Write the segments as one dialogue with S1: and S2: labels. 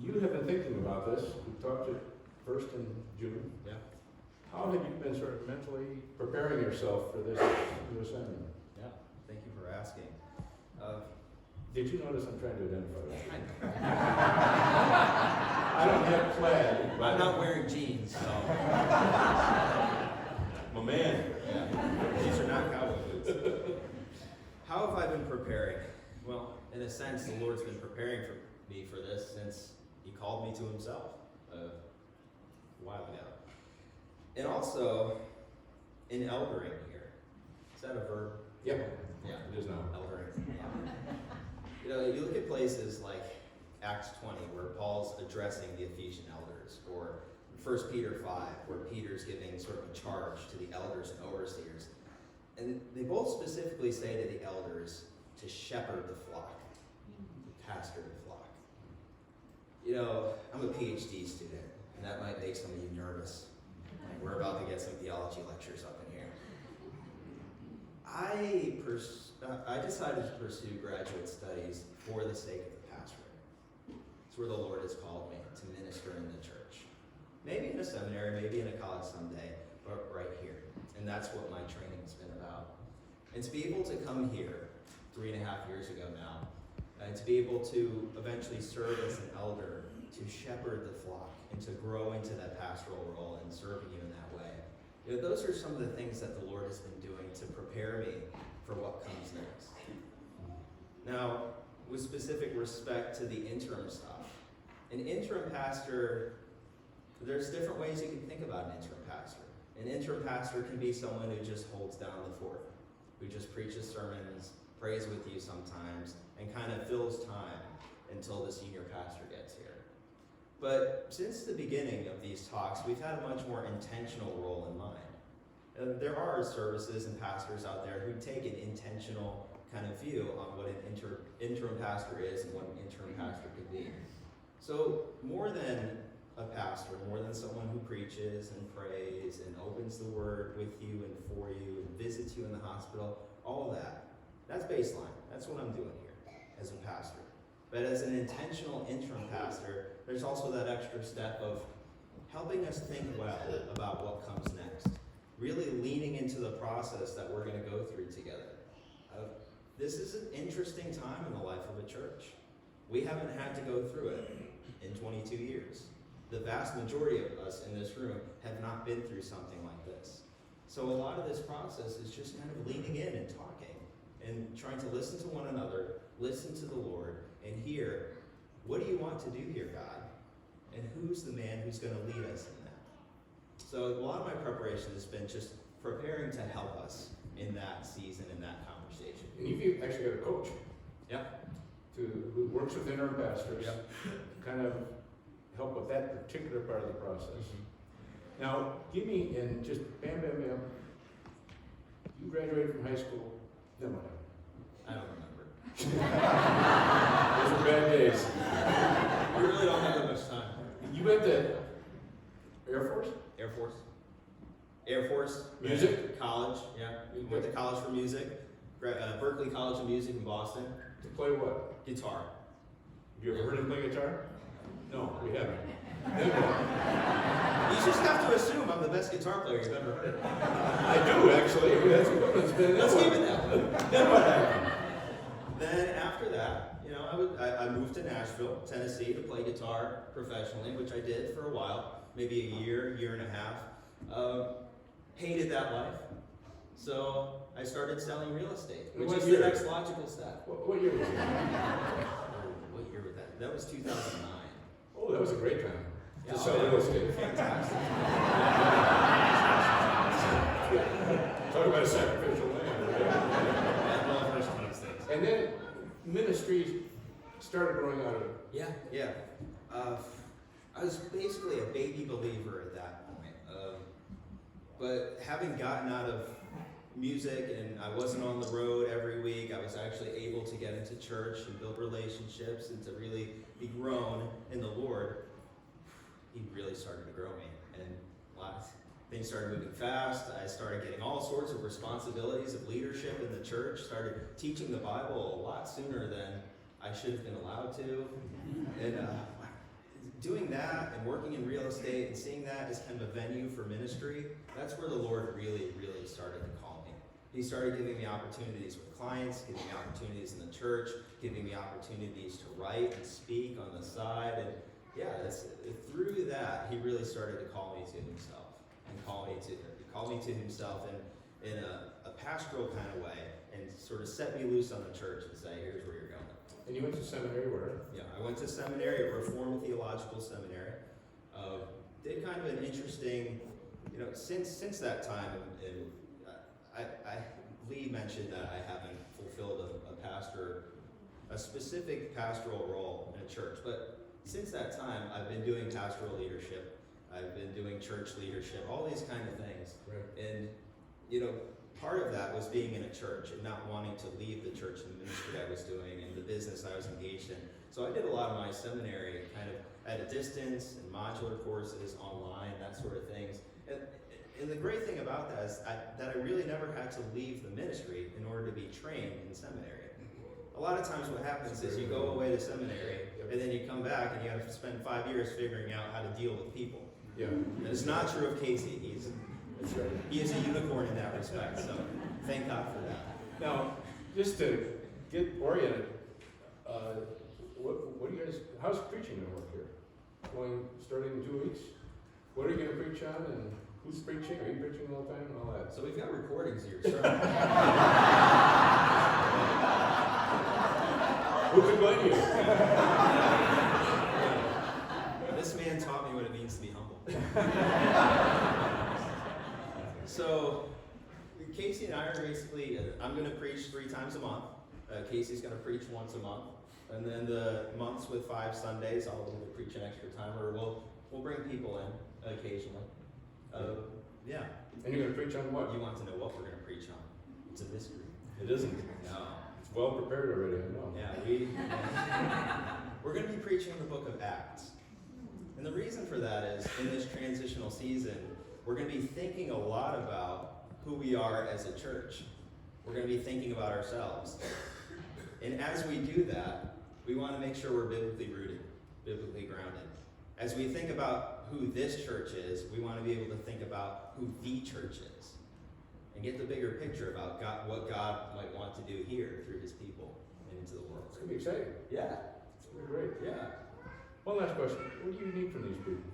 S1: You have been thinking about this. We talked it first in June.
S2: Yeah.
S1: How have you been sort of mentally preparing yourself for this new assignment?
S2: Yeah. Thank you for asking.
S1: Did you notice I'm trying to identify that? I don't have plaid.
S2: I'm not wearing jeans, so.
S1: My man.
S2: Yeah. These are not cowboy boots. How have I been preparing? Well, in a sense, the Lord's been preparing for me for this since He called me to Himself a while ago. And also, in eldering here. Is that a verb?
S1: Yep.
S2: Yeah.
S1: It is now.
S2: Eldering. Yeah. You know, you look at places like Acts 20, where Paul's addressing the Ephesian elders, or 1 Peter 5, where Peter's giving sort of a charge to the elders and overseers. And they both specifically say to the elders to shepherd the flock, to pastor the flock. You know, I'm a PhD student, and that might make some of you nervous. Like, we're about to get some theology lectures up in here. I decided to pursue graduate studies for the sake of the pastorate. It's where the Lord has called me to minister in the church. Maybe in a seminary, maybe in a college someday, but right here. And that's what my training's been about. And to be able to come here 3.5 years ago now, and to be able to eventually serve as an elder, to shepherd the flock, and to grow into that pastoral role and serving you in that way. You know, those are some of the things that the Lord has been doing to prepare me for what comes next. Now, with specific respect to the interim stuff, an interim pastor, there's different ways you can think about an interim pastor. An interim pastor can be someone who just holds down the fort, who just preaches sermons, prays with you sometimes, and kind of fills time until the senior pastor gets here. But since the beginning of these talks, we've had a much more intentional role in mind. There are services and pastors out there who take an intentional kind of view on what an interim pastor is and what an interim pastor could be. So more than a pastor, more than someone who preaches and prays and opens the word with you and for you and visits you in the hospital, all of that, that's baseline. That's what I'm doing here as a pastor. But as an intentional interim pastor, there's also that extra step of helping us think well about what comes next. Really leaning into the process that we're going to go through together. This is an interesting time in the life of a church. We haven't had to go through it in 22 years. The vast majority of us in this room have not been through something like this. So a lot of this process is just kind of leaning in and talking and trying to listen to one another, listen to the Lord, and hear, what do you want to do here, God? And who's the man who's going to lead us in that? So a lot of my preparation has been just preparing to help us in that season, in that conversation.
S1: And you've actually got a coach.
S2: Yep.
S1: Who works with interim pastors.
S2: Yep.
S1: Kind of help with that particular part of the process.
S2: Mm-hmm.
S1: Now, give me, and just bam, bam, bam. You graduated from high school, then what happened?
S2: I don't remember.
S1: Those were bad days.
S2: We really don't have that much time.
S1: You went to Air Force?
S2: Air Force.
S1: Music?
S2: College, yeah. We went to college for music. Berkeley College of Music in Boston.
S1: To play what?
S2: Guitar.
S1: Have you ever heard him play guitar? No, we haven't.
S2: You just have to assume I'm the best guitar player you've ever heard.
S1: I do, actually. That's what
S2: Let's keep it that way.
S1: Then what happened?
S2: Then after that, you know, I moved to Nashville, Tennessee to play guitar professionally, which I did for a while, maybe a year and a half. Hated that life. So I started selling real estate, which is the next logical step.
S1: What year was it?
S2: What year was that? That was 2009.
S1: Oh, that was a great time
S2: Yeah,
S1: to sell real estate.
S2: Fantastic.
S1: Talk about a sacrificial land.
S2: I love those kind of things.
S1: And then ministry started growing out of it.
S2: Yeah. I was basically a baby believer at that point. But having gotten out of music and I wasn't on the road every week, I was actually able to get into church and build relationships and to really be grown in the Lord. He really started to grow me. And a lot of things started moving fast. I started getting all sorts of responsibilities of leadership in the church, started teaching the Bible a lot sooner than I should have been allowed to. And doing that and working in real estate and seeing that as kind of a venue for ministry, that's where the Lord really, really started to call me. He started giving me opportunities with clients, giving me opportunities in the church, giving me opportunities to write and speak on the side. And yeah, through that, he really started to call me to himself and call me to himself in a pastoral kind of way and sort of set me loose on the church and say, here's where you're going.
S1: And you went to seminary where?
S2: Yeah, I went to seminary, a Reformed Theological Seminary. Did kind of an interesting, since that time, Lee mentioned that I haven't fulfilled a specific pastoral role in a church, but since that time, I've been doing pastoral leadership, I've been doing church leadership, all these kind of things.
S1: Right.
S2: And, part of that was being in a church and not wanting to leave the church and the ministry I was doing and the business I was engaged in. So I did a lot of my seminary kind of at a distance and modular courses online, that sort of things. And the great thing about that is that I really never had to leave the ministry in order to be trained in seminary. A lot of times what happens is you go away to seminary and then you come back and you have to spend 5 years figuring out how to deal with people.
S1: Yeah.
S2: And it's not true of Casey.
S1: That's right.
S2: He is a unicorn in that respect, so thank God for that.
S1: Now, just to get oriented, what do you guys, how's preaching going to work here? Starting in 2 weeks? What are you going to preach on and who's preaching? Are you preaching all the time and all that?
S2: So we've got recordings here. So
S1: Who could blame you?
S2: this man taught me what it means to be humble. So Casey and I are basically, I'm going to preach 3 times a month. Casey's going to preach once a month. And then the months with 5 Sundays, I'll either preach an extra time or we'll bring people in occasionally. Yeah.
S1: And you're going to preach on what?
S2: You want to know what we're going to preach on? It's a mystery.
S1: It isn't.
S2: No.
S1: It's well prepared already, I know.
S2: Yeah, we're going to be preaching the book of Acts. And the reason for that is, in this transitional season, we're going to be thinking a lot about who we are as a church. We're going to be thinking about ourselves. And as we do that, we want to make sure we're biblically rooted, biblically grounded. As we think about who this church is, we want to be able to think about who the church is and get the bigger picture about what God might want to do here through his people and into the world.
S1: It's going to be exciting.
S2: Yeah.
S1: It's going to be great.
S2: Yeah.
S1: One last question. What do you need from these people?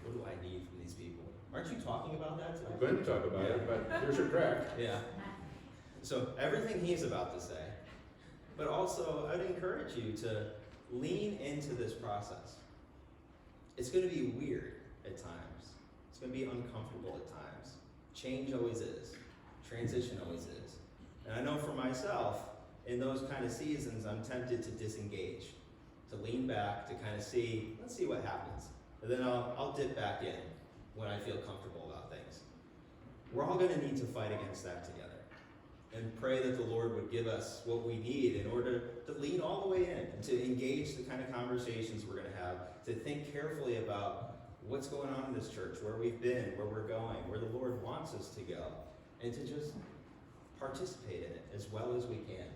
S2: What do I need from these people? Aren't you talking about that today?
S1: I'm going to talk about it, but here's your crack.
S2: Yeah. So everything he's about to say, but also I'd encourage you to lean into this process. It's going to be weird at times. It's going to be uncomfortable at times. Change always is. Transition always is. And I know for myself, in those kind of seasons, I'm tempted to disengage, to lean back, to kind of let's see what happens. And then I'll dip back in when I feel comfortable about things. We're all going to need to fight against that together and pray that the Lord would give us what we need in order to lean all the way in and to engage the kind of conversations we're going to have, to think carefully about what's going on in this church, where we've been, where we're going, where the Lord wants us to go, and to just participate in it as well as we can.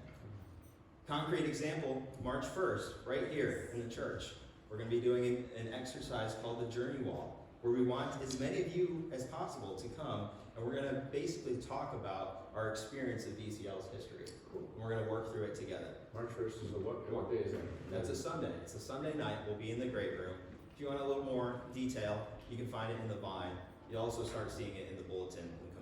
S2: Concrete example, March 1st, right here in the church. We're going to be doing an exercise called the Journey Wall, where we want as many of you as possible to come, and we're going to basically talk about our experience of BCL's history. And we're going to work through it together.
S1: March 1st is what day is that?
S2: That's a Sunday. It's a Sunday night. We'll be in the great room. If you want a little more detail, you can find it in the Vine. You'll also start seeing it in the bulletin and